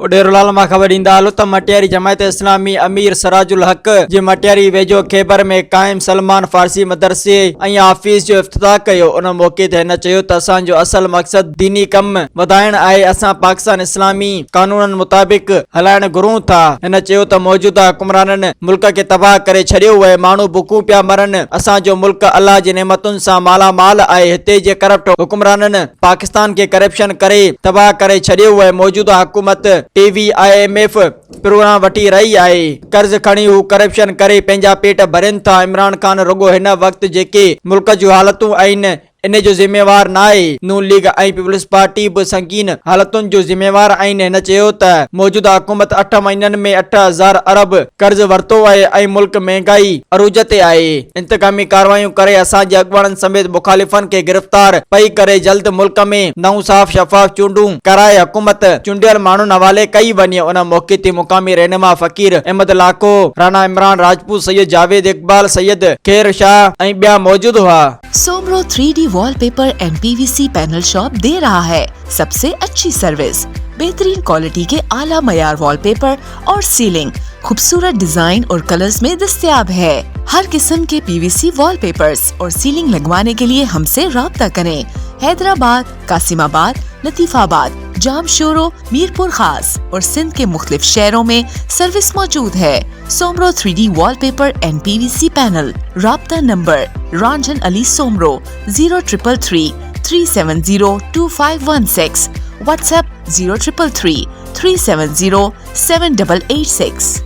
उडेरुलाल मां ख़बर ॾींदा हलो त मटियारी जमायत इस्लामी अमीर सराजुल हक जे मटियारी वेझो खैबर में क़ाइम सलमान फारसी मदरसे ऐं ऑफिस जो इफ्तिताह कयो। उन मौके ते हिन चयो त असांजो असल मक़सद दीनी कम वधाइण आहे। असां पाकिस्तान इस्लामी कानूननि मुताबिक़ हलाइण घुरूं था। हिन चयो त मौजूदा हुक्मराननि मुल्क खे तबाह करे छॾियो आहे। माण्हू बुखूं पिया मरनि। असांजो मुल्क अल्लाह जी नेमतुनि सां मालामाल आहे। हिते जे करप्ट हुक्मराननि पाकिस्तान खे करप्शन करे तबाह करे छॾियो आहे। मौजूदा हुकूमत टीवी IMF प्रोग्राम वठी रही आहे। कर्ज खणी हू करप्शन करे पंहिंजा पेट भरनि था। इमरान खान रुगो हिन वक़्तु जेके मुल्क जूं हालतूं आहिनि इन जो ज़िम्मेवार न आहे। नून लीग ऐं पीपल्स पार्टी बि संगीन हालतुनि जो ज़िम्मेवार आहिनि। हिन चयो त मौजूदा हुकूमत 8 महीननि में 8000 अरब कर्ज वरितो आहे ऐं मुल्क महांगाई अरूज ते आहे। इंतकामी कार्रवाइयूं करे असांजे अॻुवाणनि समेत मुखालिफ़नि खे गिरफ़्तार पई करे जल्द मुल्क में नऊं साफ़ शफ़ाफ़ चूंडूं कराए हुकूमत चूंडियल माण्हुनि हवाले कई वञे। उन मौके ते मुक़ामी रहनुमा फ़कीर अहमद लाखो, राणा इमरान राजपूत, सैयद जावेद इकबाल, सैयद खेर शाह ऐं ॿिया मौजूद हुआ। Soomro 3D wallpaper and PVC panel shop दे रहा है सबसे अच्छी सर्विस, बेहतरीन क्वालिटी के आला मयार वॉलपेपर और सीलिंग खूबसूरत डिजाइन और कलर्स में दस्तयाब है। हर किस्म के PVC वॉलपेपर्स और सीलिंग लगवाने के लिए हमसे राब्ता करें। हैदराबाद, कासिमाबाद, लतीफाबाद, जामशोरो, मीरपुर खास और सिंध के मुख्तलिफ शहरों में सर्विस मौजूद है। Soomro 3D wallpaper and PVC panel. राब्ता नंबर रंजन अली सोमरो 0333 370 2516। व्हाट्सएप 0333 370 7886।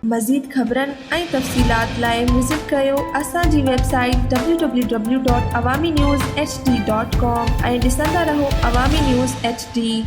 मज़ीद ख़बरनि ऐं तफ़सीलात लाइ विज़िट कयो असांजी वेबसाइट www.awamiNewsHD.com ऐं ॾिसंदा रहो अवामी न्यूज़ HD।